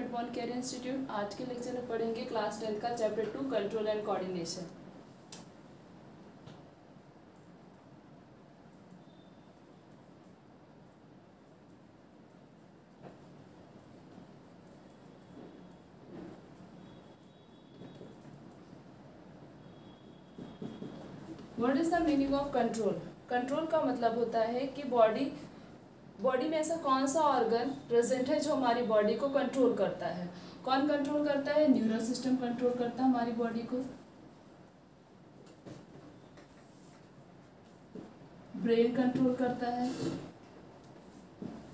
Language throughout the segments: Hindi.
Upon care institute. आज के लेक्चर में पढ़ेंगे क्लास 10 का chapter 2 control and coordination. What is the meaning of control? Control का मतलब होता है कि बॉडी में ऐसा कौन सा ऑर्गन प्रेजेंट है जो हमारी बॉडी को कंट्रोल करता है। कौन कंट्रोल करता है? न्यूरल सिस्टम कंट्रोल करता है हमारी बॉडी को, ब्रेन कंट्रोल करता है।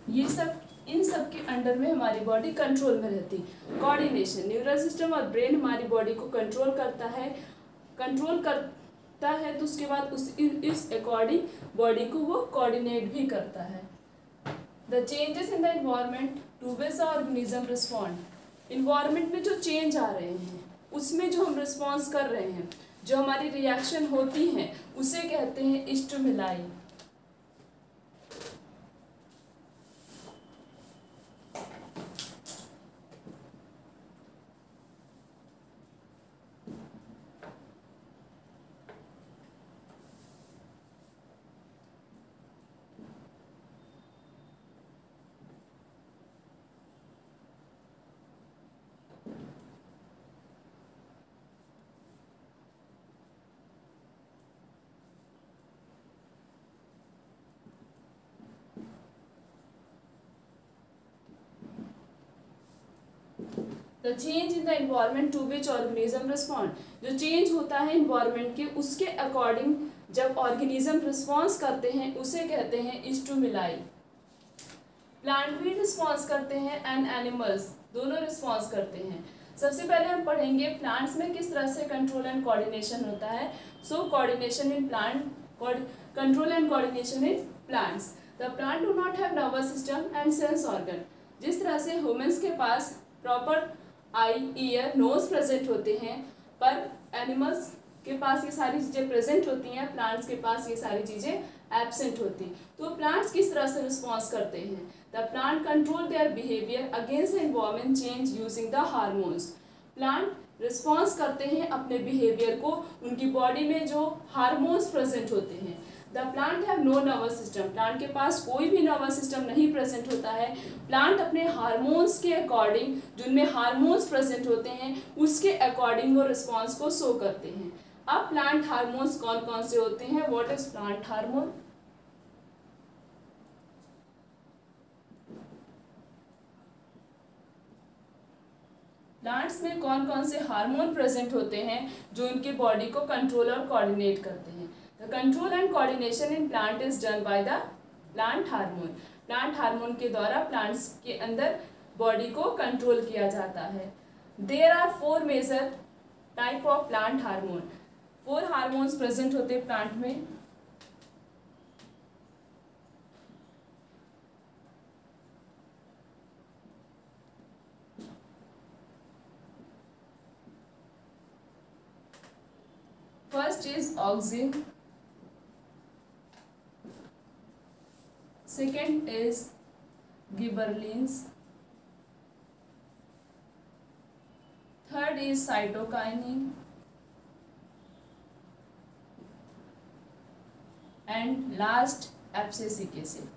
ये सब इन सब के अंडर में हमारी बॉडी कंट्रोल में रहती। कोऑर्डिनेशन, न्यूरल सिस्टम और ब्रेन हमारी बॉडी को कंट्रोल करता है तो उसके बाद इस अकॉर्डिंग बॉडी को वो कोऑर्डिनेट भी करता है। The changes in the environment to which the organism respond. Environment में जो चेंज आ रहे हैं उसमें जो हम रिस्पॉन्स कर रहे हैं, जो हमारी रिएक्शन होती हैं, उसे कहते हैं stimuli. The change in the environment to which organism respond. जो चेंज होता है इन्वायरमेंट के, उसके अकॉर्डिंग जब ऑर्गेनिज्म रिस्पॉन्स करते हैं उसे कहते हैं स्टिमुलाई। प्लांट भी रिस्पॉन्स करते हैं एंड एनिमल्स, दोनों रिस्पॉन्स करते हैं। सबसे पहले हम पढ़ेंगे प्लांट्स में किस तरह से कंट्रोल एंड कोऑर्डिनेशन होता है। So coordination in plant, control and coordination in plants. The plant do not have nervous system and sense organ. जिस तरह से ह्यूमंस के पास प्रॉपर आई, ईयर, नोज प्रेजेंट होते हैं, पर एनिमल्स के पास ये सारी चीज़ें प्रेजेंट होती हैं, प्लांट्स के पास ये सारी चीज़ें एब्सेंट होती। तो प्लांट्स किस तरह से रिस्पॉन्स करते हैं? The plant control their behaviour against the environment change using the hormones. Plant response करते हैं अपने बिहेवियर को उनकी बॉडी में जो हार्मोन्स प्रेजेंट होते हैं। The plant have no nervous system. Plant के पास कोई भी नर्वस सिस्टम नहीं प्रेजेंट होता है। प्लांट अपने हार्मोन्स के अकॉर्डिंग, जिनमें हार्मोन्स प्रेजेंट होते हैं, उसके अकॉर्डिंग वो रिस्पॉन्स को शो करते हैं। अब प्लांट हार्मोन्स कौन कौन से होते हैं? What is plant hormone? Plants में कौन कौन से हार्मोन प्रेजेंट होते हैं जो उनके बॉडी को कंट्रोल और कोऑर्डिनेट करते हैं? The control and coordination in plant is done by the plant hormone. Plant hormone के द्वारा प्लांट्स के अंदर बॉडी को कंट्रोल किया जाता है। There are 4 major type of plant hormone. 4 hormones present होते हैं प्लांट में। First is auxin, second is gibberellins, third is cytokinin, and last abscisic acid.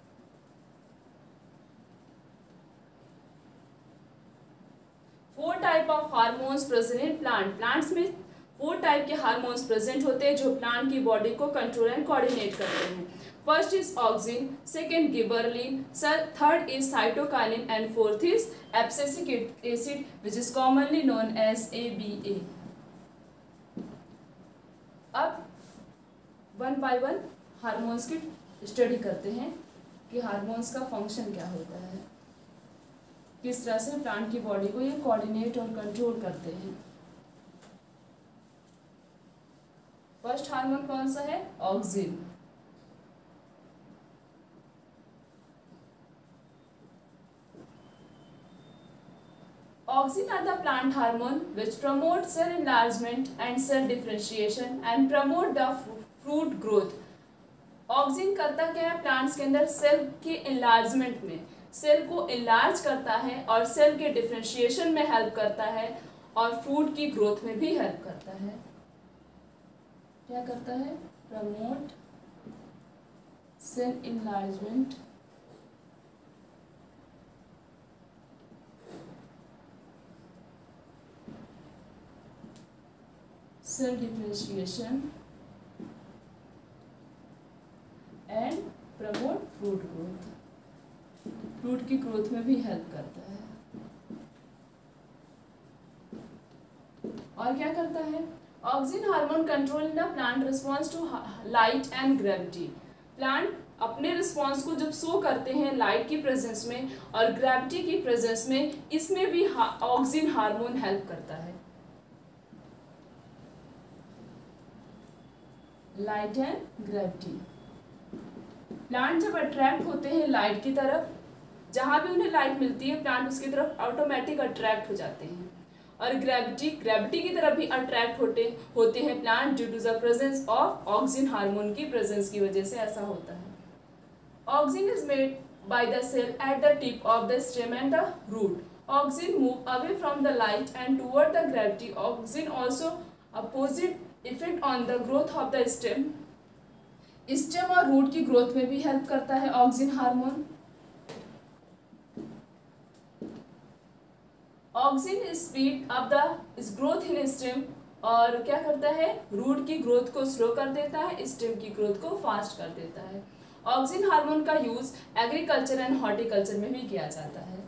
Four type of hormones present in plant. Plants में 4 टाइप के हार्मोन्स प्रेजेंट होते हैं जो प्लांट की बॉडी को कंट्रोल एंड कोऑर्डिनेट करते हैं। First is auxin, second gibberellin, third is cytokinin and fourth is abscisic acid which is commonly known as ABA। अब 1 बाय 1 हार्मोन्स की स्टडी करते हैं कि हार्मोन्स का फंक्शन क्या होता है, किस तरह से प्लांट की बॉडी को ये कोऑर्डिनेट और कंट्रोल करते हैं। फर्स्ट हार्मोन कौन सा है? Auxin. Auxin are the plant hormone which promote cell enlargement and cell differentiation and promote the fruit growth. Auxin करता क्या है? प्लांट्स के अंदर सेल के enlargement में, सेल को इनलार्ज करता है और सेल के डिफरेंशिएशन में हेल्प करता है और फूड की ग्रोथ में भी हेल्प करता है। क्या करता है? Promote cell enlargement cell differentiation and promote fruit growth. Fruit की ग्रोथ में भी हेल्प करता है। और क्या करता है? Auxin hormone control in the plant response to light and gravity. Plant अपने रिस्पॉन्स को जब शो करते हैं लाइट की प्रेजेंस में और ग्रेविटी की प्रेजेंस में, इसमें भी ऑक्सिन हार्मोन हेल्प करता है। लाइट एंड ग्रेविटी, प्लांट जब अट्रैक्ट होते हैं लाइट की तरफ, जहां भी उन्हें लाइट मिलती है प्लांट उसकी तरफ ऑटोमेटिक अट्रैक्ट हो जाते हैं। और ग्रेविटी की तरफ भी अट्रैक्ट होते हैं plant due to the presence of auxin hormone की प्रेजेंस की वजह से ऐसा होता है। Auxin is made by the cell at the tip of the stem and the root. Auxin move away from the light and toward the gravity. Auxin also opposite effect on the growth of the stem. Stem और रूट की ग्रोथ में भी हेल्प करता है auxin hormone. Auxin speed up the growth in stem, और क्या करता है? रूट की ग्रोथ को स्लो कर देता है, स्टेम की ग्रोथ को फास्ट कर देता है। ऑक्सिन हार्मोन का यूज एग्रीकल्चर एंड हॉर्टिकल्चर में भी किया जाता है।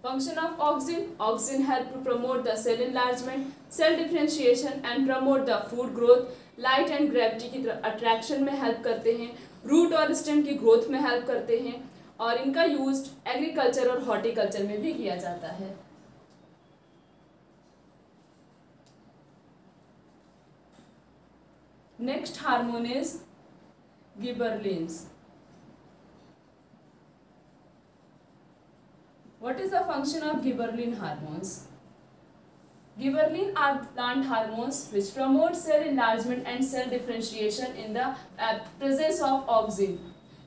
Function of auxin. Auxin help to promote the cell enlargement, cell differentiation and promote the fruit growth. Light and gravity की अट्रैक्शन में हेल्प करते हैं, रूट और स्टेम की ग्रोथ में हेल्प करते हैं, और इनका यूज एग्रीकल्चर और हॉर्टिकल्चर में भी किया जाता है। Next hormone is गिबरलिन्स। What is the function of gibberellin hormones? Gibberellin are plant hormones which promote cell enlargement and cell differentiation in the presence of auxin.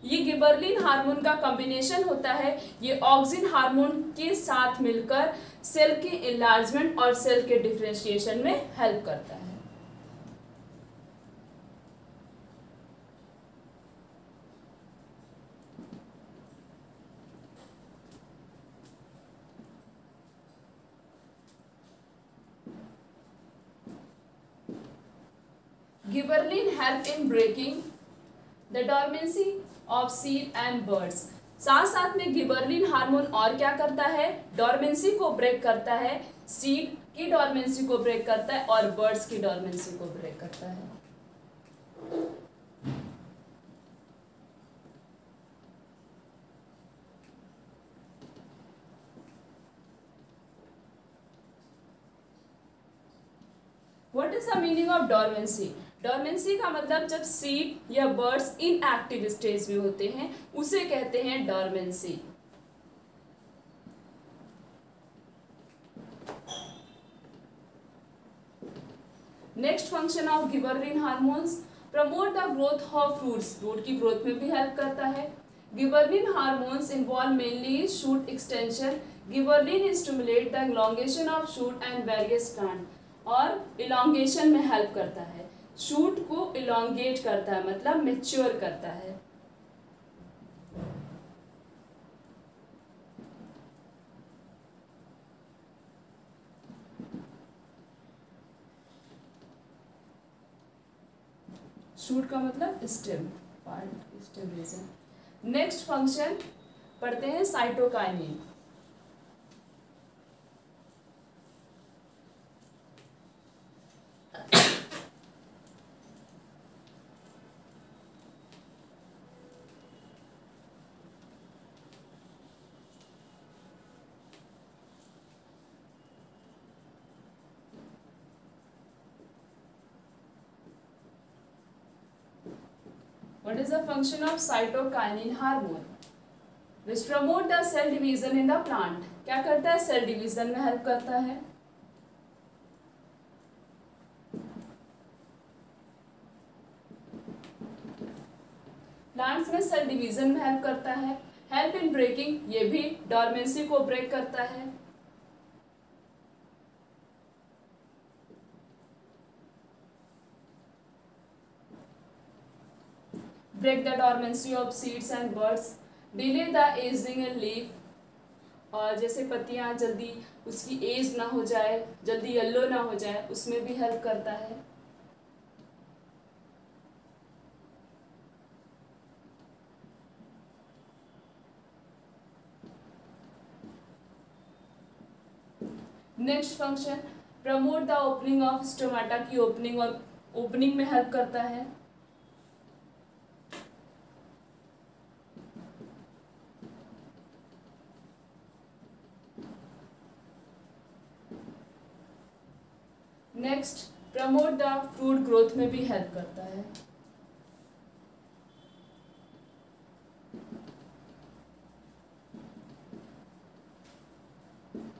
ये गिबरलिन हार्मोन का कॉम्बिनेशन होता है। ये ऑक्सिन हार्मोन के साथ मिलकर सेल के इनलार्जमेंट और सेल के डिफरेंशिएशन में हेल्प करता है। Gibberellin help in breaking the dormancy of seed and birds. साथ साथ में गिबरलिन हार्मोन और क्या करता है? डॉर्मेंसी को ब्रेक करता है, सीड की डॉर्मेंसी को ब्रेक करता है और बर्ड्स की डॉर्मेंसी को ब्रेक करता है। What is the meaning of dormancy? Dormancy का मतलब जब सीड या बर्ड्स इनएक्टिव स्टेज में होते हैं उसे कहते हैं dormancy. Next function of gibberellin hormones, promote the growth of fruits. Fruit की ग्रोथ में भी हेल्प करता है। Gibberellin hormones involve mainly shoot extension. Gibberellin stimulate the elongation of shoot and various plant, और इलॉन्गेशन में हेल्प करता है, शूट को इलॉन्गेट करता है मतलब मैच्योर करता है। शूट का मतलब stem part, stem region. Next function पढ़ते हैं cytokinin. What is the function of cytokinin hormone? Which promote the cell division in the plant. क्या करता है? सेल डिवीजन में हेल्प करता है। प्लांट्स में सेल डिवीजन में हेल्प करता है। हेल्प इन ब्रेकिंग, ये भी डॉर्मेंसी को ब्रेक करता है। Break the dormancy of seeds and birds, delay the ageing in leaf, और जैसे पत्तियां जल्दी उसकी एज ना हो जाए, जल्दी येलो ना हो जाए, उसमें भी हेल्प करता है। Next function, promote the opening of stomata की ओपनिंग, और ओपनिंग में हेल्प करता है। Next, promote the fruit growth में भी हेल्प करता है।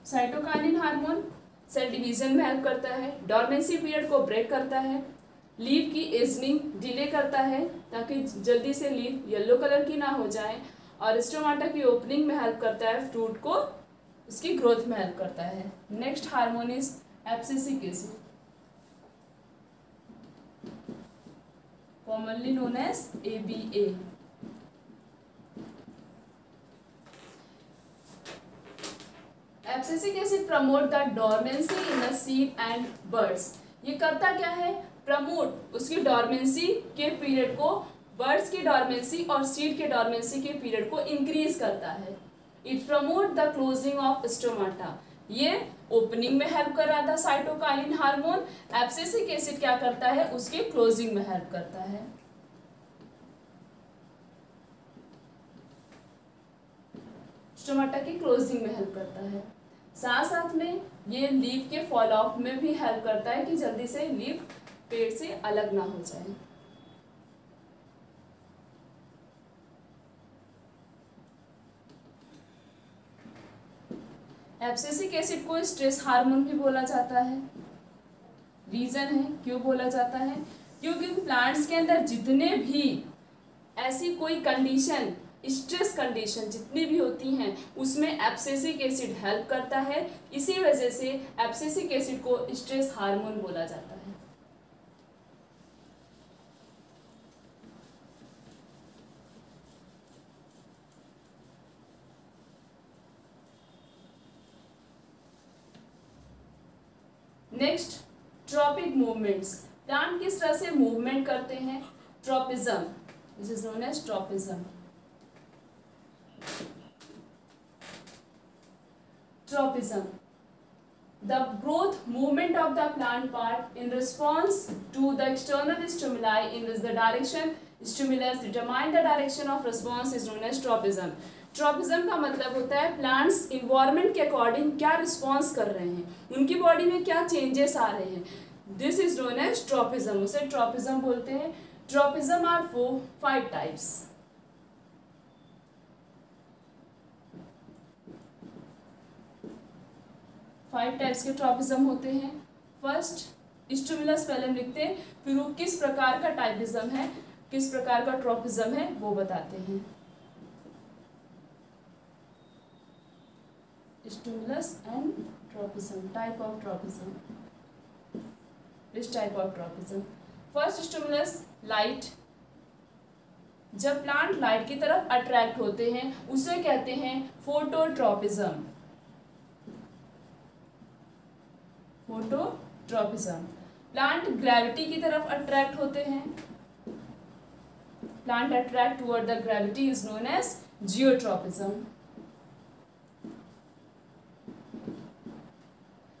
साइटोकाइनिन हार्मोन सेल डिवीजन में हेल्प करता है, डॉर्मेंसी पीरियड को ब्रेक करता है, लीफ की एजनिंग डिले करता है ताकि जल्दी से लीफ येलो कलर की ना हो जाए, और स्टोमाटा की ओपनिंग में हेल्प करता है, फ्रूट को उसकी ग्रोथ में हेल्प करता है। Next hormone is abscisic acid, commonly known as ABA. Abscisic acid promote the dormancy in the seed and birds. ये करता क्या है? प्रमोट उसकी डॉर्मेंसी के पीरियड को, बर्ड्स की डॉर्मेंसी और सीड के डॉर्मेंसी के पीरियड को इंक्रीज करता है। It promote the closing of stomata, ये ओपनिंग में हेल्प कर रहा था साइटोकाइनिन हार्मोन। एब्सिसिक एसिड क्या करता है? उसके क्लोजिंग में हेल्प करता है। स्टोमाटा की क्लोजिंग में हेल्प करता है। साथ साथ में ये लीफ के फॉल ऑफ में भी हेल्प करता है कि जल्दी से लीफ पेड़ से अलग ना हो जाए। एब्सिसिक एसिड को स्ट्रेस हार्मोन भी बोला जाता है। रीजन है क्यों बोला जाता है? क्योंकि प्लांट्स के अंदर जितने भी ऐसी कोई कंडीशन, स्ट्रेस कंडीशन जितनी भी होती हैं, उसमें एब्सिसिक एसिड हेल्प करता है। इसी वजह से एब्सिसिक एसिड को स्ट्रेस हार्मोन बोला जाता है। Next, tropic movements. प्लांट किस तरह से मूवमेंट करते हैं? Tropism, this is known as tropism. Tropism, the growth movement of the plant part in response to the external stimuli in which the direction stimulus determine the direction of response is known as tropism. Tropism का मतलब होता है प्लांट्स इन्वायरमेंट के अकॉर्डिंग क्या रिस्पॉन्स कर रहे हैं, उनकी बॉडी में क्या चेंजेस आ रहे हैं, this is known as tropism, उसे ट्रॉपिज्म बोलते हैं। Tropism are 5 types. Five types के ट्रॉपिज्म होते हैं। फर्स्ट, स्टिमुलस पहले हम लिखते हैं, फिर वो किस प्रकार का टाइपिज्म है, किस प्रकार का ट्रॉपिज्म है वो बताते हैं। Stimulus and tropism, type of tropism, this type of tropism. First stimulus, light. जब प्लांट लाइट की तरफ अट्रैक्ट होते हैं उसे कहते हैं फोटोट्रॉपिज्म। फोटोट्रॉपिज्म। प्लांट ग्रेविटी की तरफ अट्रैक्ट होते हैं, plant attract toward the gravity is known as geotropism.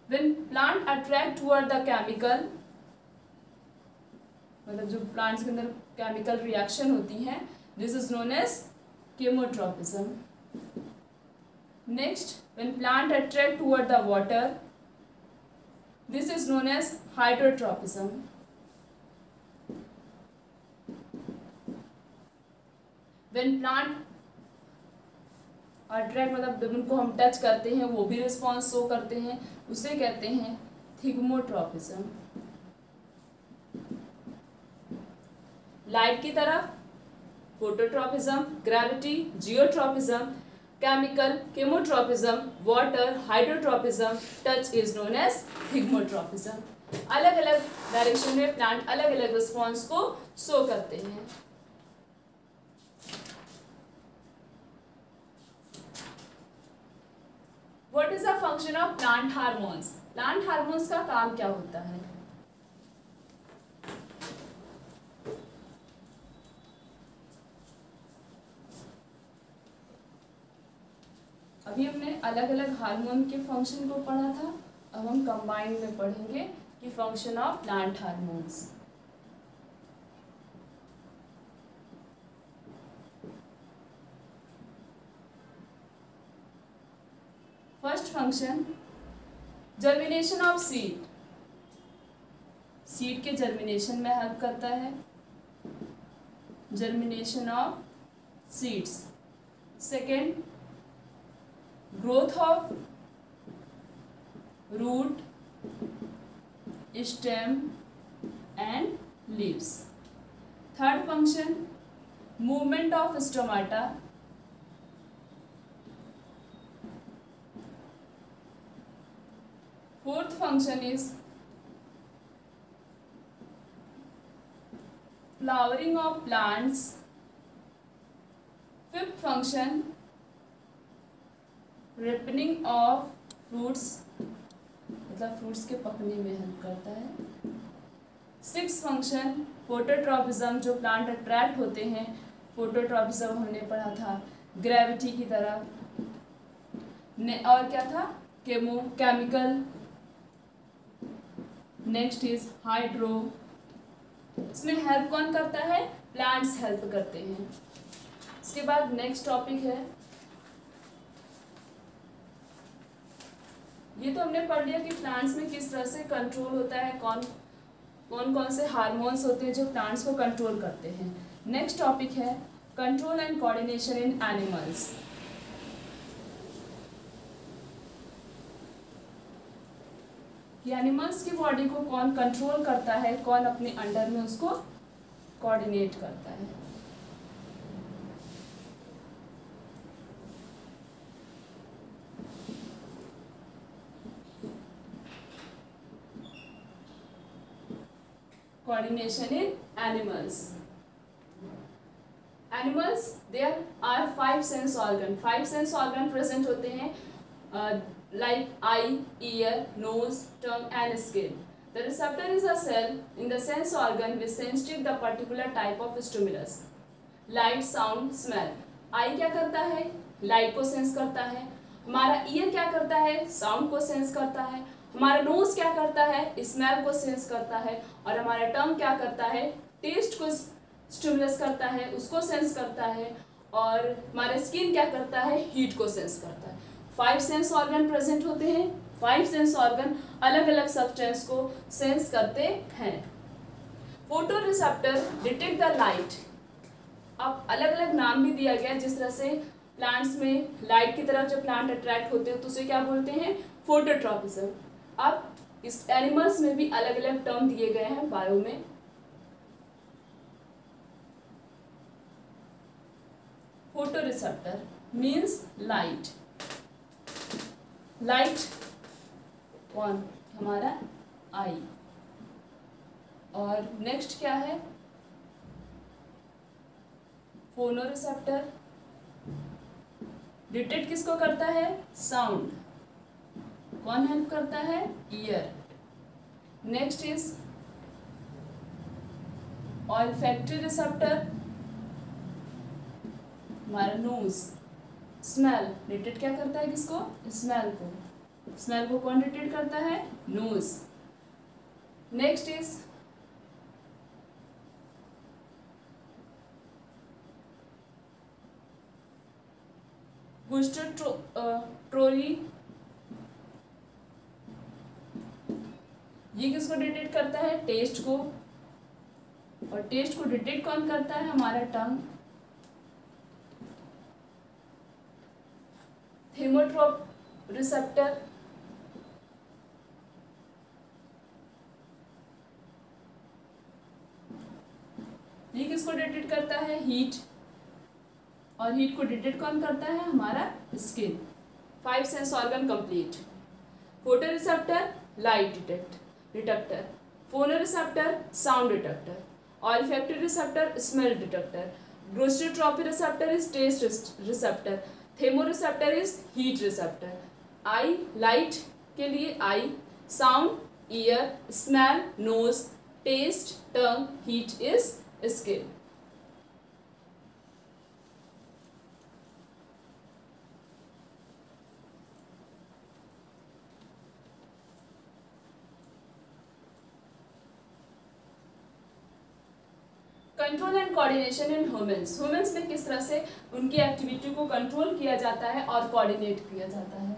When plant attract toward the chemical, मतलब जो प्लांट्स के अंदर केमिकल रिएक्शन होती है, this is known as chemotropism. Next, when plant attract toward the water, this is known as hydrotropism. When plant attract मतलब जब उनको हम टच करते हैं वो भी रिस्पॉन्स शो करते हैं, उसे कहते हैं थिग्मोट्रॉपिज्म। लाइट की तरफ phototropism, gravity geotropism, chemical chemotropism, water hydrotropism, touch is known as thigmotropism. अलग अलग डायरेक्शन में प्लांट अलग अलग रिस्पॉन्स को शो करते हैं। What is the function of plant hormones? Plant hormones का काम क्या होता है? अभी हमने अलग अलग हार्मोन के फंक्शन को पढ़ा था, अब हम कंबाइंड में पढ़ेंगे कि function of plant hormones. First function germination of seed, seed के जर्मिनेशन में हेल्प करता है, germination of seeds. Second growth of root, stem and leaves. Third function movement of stomata, fourth function is flowering of plants. Fifth function ripening of fruits, मतलब फ्रूट्स के पकने में हेल्प करता है। सिक्स फंक्शन फोटोट्रॉपिज्म, जो प्लांट अट्रैक्ट होते हैं, फोटोट्रॉपिज्म हमने पढ़ा था ग्रेविटी की तरह। और क्या था? केमिकल। नेक्स्ट इज हाइड्रो, इसमें हेल्प कौन करता है? प्लांट्स हेल्प करते हैं। इसके बाद नेक्स्ट टॉपिक है, ये तो हमने पढ़ लिया कि प्लांट्स में किस तरह से कंट्रोल होता है, कौन कौन से हार्मोन्स होते हैं जो प्लांट्स को कंट्रोल करते हैं। नेक्स्ट टॉपिक है control and coordination in animals. कि एनिमल्स की बॉडी को कौन कंट्रोल करता है, कौन अपने अंडर में उसको कोऑर्डिनेट करता है। Coordination in animals. Animals there are 5 sense organ, 5 sense organ present होते हैं, like eye, ear, nose, tongue and skin. The receptor is a cell in the sense organ which sensitive the particular type of stimulus. Light, sound, smell. Eye क्या करता है? Light को सेंस करता है। हमारा ear क्या करता है? Sound को सेंस करता है। हमारा nose क्या करता है? Smell को सेंस करता है। और हमारा tongue क्या करता है? Taste को स्टिमुलस करता है, उसको सेंस करता है। और हमारा स्किन क्या करता है? हीट को सेंस करता है। 5 सेंस ऑर्गन प्रेजेंट होते हैं। 5 सेंस ऑर्गन अलग अलग सब्सटेंस को सेंस करते हैं। Photo receptor detect the light. अब अलग अलग नाम भी दिया गया, जिस तरह से प्लांट्स में लाइट की तरफ जब प्लांट अट्रैक्ट होते हैं तो उसे क्या बोलते हैं? फोटोट्रॉपिज्म। अब इस एनिमल्स में भी अलग अलग टर्म दिए गए हैं बायो में। Photo receptor means light. Light कौन? हमारा आई। और नेक्स्ट क्या है? फोनो रिसेप्टर डिटेक्ट किसको करता है? साउंड। कौन हेल्प करता है? Year. Next is olfactory receptor, हमारा नोज। स्मेल डिटेक्ट क्या करता है? किसको? स्मेल को। स्मेल को कौन डिटेक्ट करता है? नोज। नेक्स्ट इज गुस्टोट्रोली, ये किसको डिटेक्ट करता है? टेस्ट को। और टेस्ट को डिटेक्ट कौन करता है? हमारा टंग। थेमोट्रोप रिसेप्टर, ये किसको डिटेक्ट करता है? हीट, और हीट को डिटेक्ट कौन करता है? हमारा skin. 5 sense organ complete. Photo receptor light detector, phono receptor sound detector, olfactory receptor smell detector, glossotropy receptor is taste receptor, thermo receptor is heat receptor. Eye light के लिए eye, sound ear, smell nose, taste tongue, heat is skin. Control and coordination in humans. Humans में किस तरह से उनकी एक्टिविटी को कंट्रोल किया जाता है और कोऑर्डिनेट किया जाता है।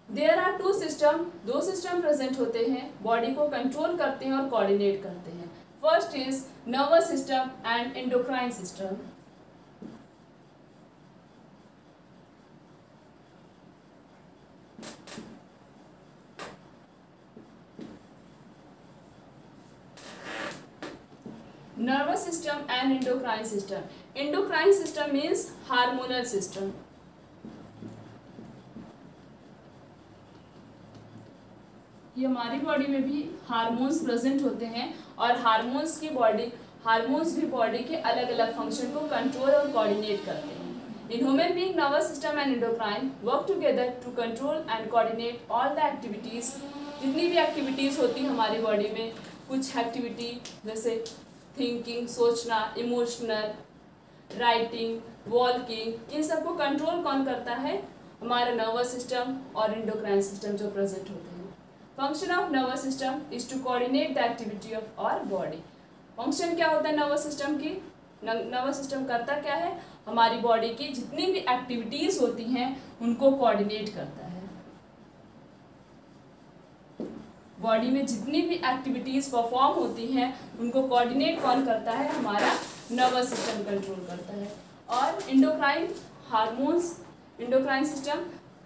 देयर आर दो सिस्टम प्रेजेंट होते हैं, बॉडी को कंट्रोल करते हैं और कोऑर्डिनेट करते हैं। First is nervous system and endocrine system. Nervous system and endocrine system. Endocrine system means hormonal system. ये हमारी बॉडी में भी हार्मोन्स प्रेजेंट होते हैं और हार्मोन्स भी बॉडी के अलग अलग फंक्शन को कंट्रोल और कोऑर्डिनेट करते हैं। In human being nervous system and endocrine work together to control and coordinate all the activities. जितनी भी एक्टिविटीज होती है हमारी बॉडी में, कुछ एक्टिविटी जैसे थिंकिंग सोचना, इमोशनल, राइटिंग, वॉकिंग, इन सबको कंट्रोल कौन करता है? हमारा नर्वस सिस्टम और एंडोक्राइन सिस्टम जो प्रेजेंट होते हैं। Function of nervous system is to coordinate the activity of our body. Function क्या होता है नर्वस सिस्टम की? नर्वस सिस्टम करता क्या है? हमारी बॉडी की जितनी भी एक्टिविटीज होती हैं उनको कोऑर्डिनेट करता है। बॉडी में जितनी भी एक्टिविटीज परफॉर्म होती हैं उनको कोऑर्डिनेट कौन करता है? हमारा नर्वस सिस्टम कंट्रोल करता है। और एंडोक्राइन सिस्टम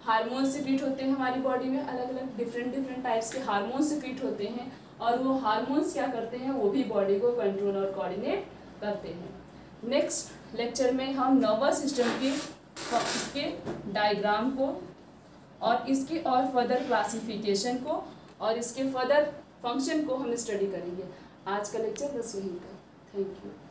हार्मोन्स सिक्रीट होते हैं हमारी बॉडी में, अलग अलग डिफरेंट टाइप्स के हार्मोन्स सिक्रीट होते हैं और वो हार्मोन्स क्या करते हैं? वो भी बॉडी को कंट्रोल और कोऑर्डिनेट करते हैं। नेक्स्ट लेक्चर में हम नर्वस सिस्टम के इसके डायग्राम को और इसके और फर्दर क्लासिफिकेशन को और इसके फर्दर फंक्शन को हम स्टडी करेंगे। आज का लेक्चर बस यहीं का। Thank you.